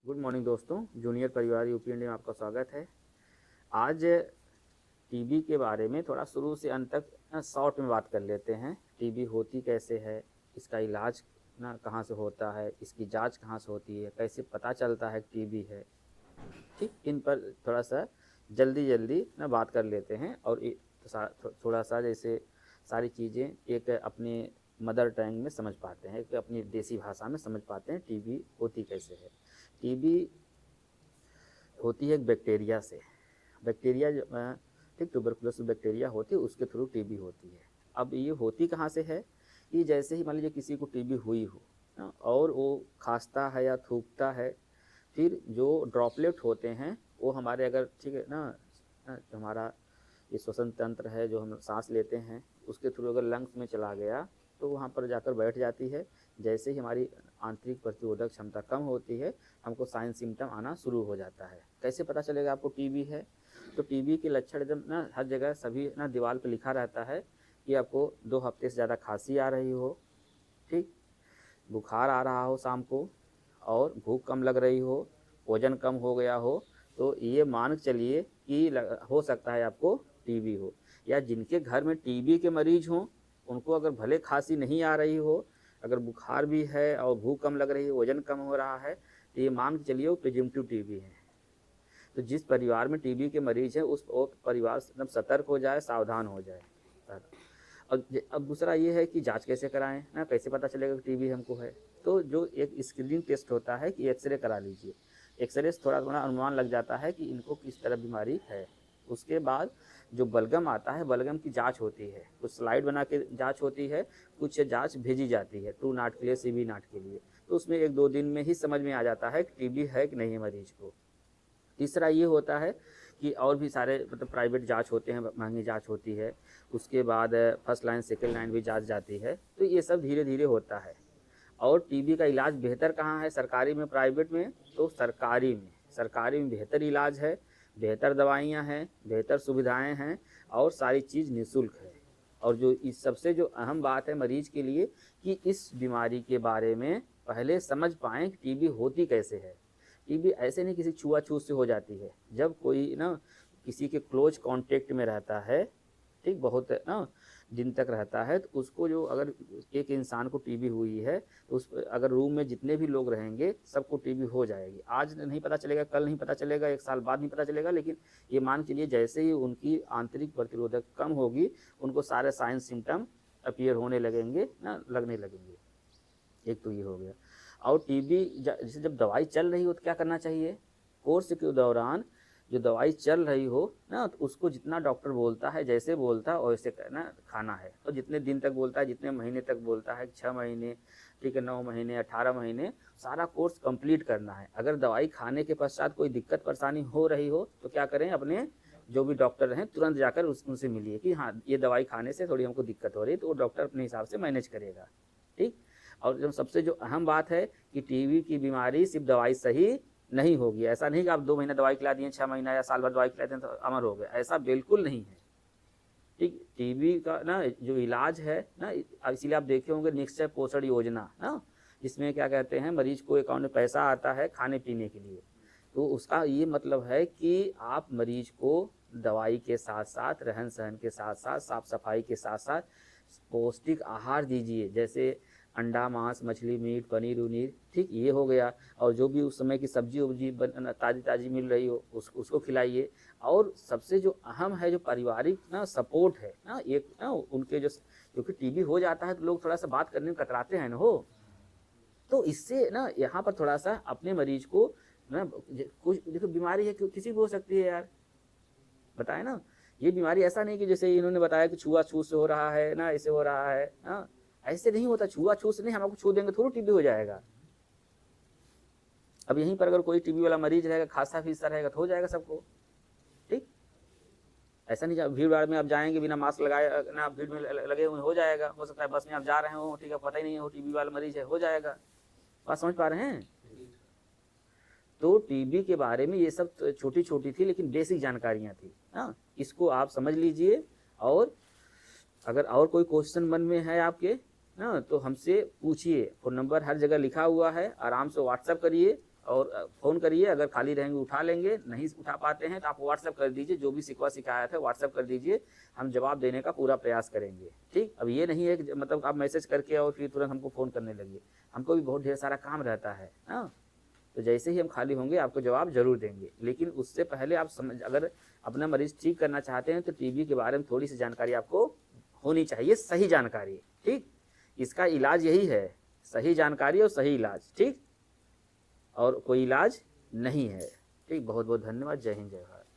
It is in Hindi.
गुड मॉर्निंग दोस्तों, जूनियर परिवार यूपी इंडिया में आपका स्वागत है। आज टीबी के बारे में थोड़ा शुरू से अंत तक शॉर्ट में बात कर लेते हैं। टीबी होती कैसे है, इसका इलाज कहाँ से होता है, इसकी जांच कहाँ से होती है, कैसे पता चलता है कि टीबी है। ठीक, इन पर थोड़ा सा जल्दी बात कर लेते हैं और थोड़ा सा जैसे सारी चीज़ें एक अपने मदर टंग में समझ पाते हैं, एक अपनी देसी भाषा में समझ पाते हैं टीबी होती कैसे है। टीबी होती है एक बैक्टीरिया से, बैक्टीरिया ठीक ट्यूबरकुलोसिस बैक्टीरिया होती है, उसके थ्रू टीबी होती है। अब ये होती कहाँ से है कि जैसे ही मान लीजिए किसी को टीबी हुई हो और वो खांसता है या थूकता है, फिर जो ड्रॉपलेट होते हैं वो हमारे अगर ठीक है ना, जो हमारा ये श्वसन तंत्र है जो हम सांस लेते हैं उसके थ्रू अगर लंग्स में चला गया तो वहाँ पर जाकर बैठ जाती है। जैसे ही हमारी आंतरिक प्रतिरोधक क्षमता कम होती है, हमको साइन सिम्टम आना शुरू हो जाता है। कैसे पता चलेगा आपको टीबी है? तो टीबी के लक्षण एकदम हर जगह सभी दीवार पर लिखा रहता है कि आपको 2 हफ्ते से ज़्यादा खांसी आ रही हो, ठीक, बुखार आ रहा हो शाम को, और भूख कम लग रही हो, वजन कम हो गया हो, तो ये मान के चलिए कि हो सकता है आपको टीबी हो। या जिनके घर में टीबी के मरीज हों उनको अगर भले खांसी नहीं आ रही हो, अगर बुखार भी है और भूख कम लग रही है, वजन कम हो रहा है, तो ये मान के चलिए वो प्रिजिम्टिव टीबी है। तो जिस परिवार में टीबी के मरीज हैं उस परिवार एकदम सतर्क हो जाए, सावधान हो जाए। अब दूसरा ये है कि जांच कैसे कराएं ना, कैसे पता चलेगा कि टीबी हमको है? तो जो एक स्क्रीनिंग टेस्ट होता है कि एक्सरे करा लीजिए। एक्सरे से थोड़ा अनुमान लग जाता है कि इनको किस तरह बीमारी है। उसके बाद जो बलगम आता है, बलगम की जांच होती है, कुछ स्लाइड बना के जांच होती है, कुछ जांच भेजी जाती है ट्रू नाट के लिए, सीबी नाट के लिए। तो उसमें 1-2 दिन में ही समझ में आ जाता है कि टीबी है कि नहीं है मरीज को। तीसरा ये होता है कि और भी सारे मतलब प्राइवेट जांच होते हैं, महंगी जांच होती है। उसके बाद फर्स्ट लाइन सेकेंड लाइन भी जांच जाती है। तो ये सब धीरे धीरे होता है। और टीबी का इलाज बेहतर कहाँ है, सरकारी में प्राइवेट में? तो सरकारी में बेहतर इलाज है, बेहतर दवाइयाँ हैं, बेहतर सुविधाएं हैं और सारी चीज़ निःशुल्क है। और जो इस सबसे जो अहम बात है मरीज के लिए कि इस बीमारी के बारे में पहले समझ पाएँ कि टीबी होती कैसे है। टीबी ऐसे नहीं किसी छुआछूत से हो जाती है। जब कोई किसी के क्लोज कांटेक्ट में रहता है, ठीक, बहुत दिन तक रहता है, तो उसको जो अगर एक इंसान को टीबी हुई है तो उस अगर रूम में जितने भी लोग रहेंगे सबको टीबी हो जाएगी। आज नहीं पता चलेगा, कल नहीं पता चलेगा, 1 साल बाद नहीं पता चलेगा, लेकिन ये मान के चलिए जैसे ही उनकी आंतरिक प्रतिरोधक कम होगी उनको सारे साइन सिम्टम अपीयर होने लगेंगे लगने लगेंगे। एक तो ये हो गया। और टीबी जैसे जब दवाई चल रही हो तो क्या करना चाहिए? कोर्स के दौरान जो दवाई चल रही हो तो उसको जितना डॉक्टर बोलता है, जैसे बोलता है वैसे खाना है। और जितने दिन तक बोलता है, जितने महीने तक बोलता है, 6 महीने, ठीक है, 9 महीने, 18 महीने, सारा कोर्स कंप्लीट करना है। अगर दवाई खाने के पश्चात कोई दिक्कत परेशानी हो रही हो तो क्या करें, अपने जो भी डॉक्टर हैं तुरंत जाकर उनसे मिलिए कि हाँ ये दवाई खाने से थोड़ी हमको दिक्कत हो रही है, तो वो डॉक्टर अपने हिसाब से मैनेज करेगा। ठीक। और जब सबसे जो अहम बात है कि टीबी की बीमारी सिर्फ दवाई सही नहीं होगी। ऐसा नहीं कि आप 2 महीना दवाई खिला दिए, 6 महीना या साल भर दवाई खिलाते हैं तो अमर हो गए, ऐसा बिल्कुल नहीं है। ठीक, टीबी का जो इलाज है इसीलिए आप देखे होंगे निश्चय पोषण योजना जिसमें क्या कहते हैं, मरीज को अकाउंट में पैसा आता है खाने पीने के लिए। तो उसका ये मतलब है कि आप मरीज को दवाई के साथ साथ, रहन सहन के साथ साथ, साफ सफाई के साथ साथ पौष्टिक आहार दीजिए, जैसे अंडा, मांस, मछली, मीट, पनीर उनीर, ठीक, ये हो गया। और जो भी उस समय की सब्जी उब्जी ताज़ी मिल रही हो उसको खिलाइए। और सबसे जो अहम है, जो पारिवारिक सपोर्ट है एक उनके जो, क्योंकि टीबी हो जाता है तो लोग थोड़ा सा बात करने में कतराते हैं तो इससे यहाँ पर थोड़ा सा अपने मरीज को कुछ देखो, बीमारी है किसी को हो सकती है यार, बताए ना। ये बीमारी ऐसा नहीं कि जैसे इन्होंने बताया कि छुआछूत से हो रहा है ऐसे हो रहा है ऐसे नहीं होता। छुआछूत से नहीं, हम आपको छू देंगे थोड़ा टीबी हो जाएगा। अब यहीं पर अगर कोई टीबी वाला मरीज रहेगा, खांसा फीसा रहेगा तो हो जाएगा सबको। ठीक, ऐसा नहीं भीड़ भाड़ में आप जाएंगे बिना मास्क लगाए भीड़ में लगे हुए, हो जाएगा। हो सकता है बस में आप जा रहे हो, ठीक है, पता ही नहीं हो टीबी वाला मरीज है, हो जाएगा। बात समझ पा रहे हैं? तो टीबी के बारे में ये सब छोटी छोटी थी लेकिन बेसिक जानकारियां थी इसको आप समझ लीजिए। और अगर और कोई क्वेश्चन मन में है आपके तो हमसे पूछिए। फ़ोन नंबर हर जगह लिखा हुआ है, आराम से व्हाट्सएप करिए और फ़ोन करिए, अगर खाली रहेंगे उठा लेंगे, नहीं उठा पाते हैं तो आप व्हाट्सएप कर दीजिए, जो भी शिकवा शिकायत है व्हाट्सएप कर दीजिए, हम जवाब देने का पूरा प्रयास करेंगे। ठीक, अब ये नहीं है कि मतलब आप मैसेज करके और फिर तुरंत हमको फ़ोन करने लगिए, हमको भी बहुत ढेर सारा काम रहता है हाँ। तो जैसे ही हम खाली होंगे आपको जवाब ज़रूर देंगे, लेकिन उससे पहले आप अगर अपना मरीज़ ठीक करना चाहते हैं तो टीबी के बारे में थोड़ी सी जानकारी आपको होनी चाहिए, सही जानकारी। ठीक, इसका इलाज यही है, सही जानकारी और सही इलाज। ठीक, और कोई इलाज नहीं है। ठीक, बहुत बहुत धन्यवाद। जय हिंद, जय भारत।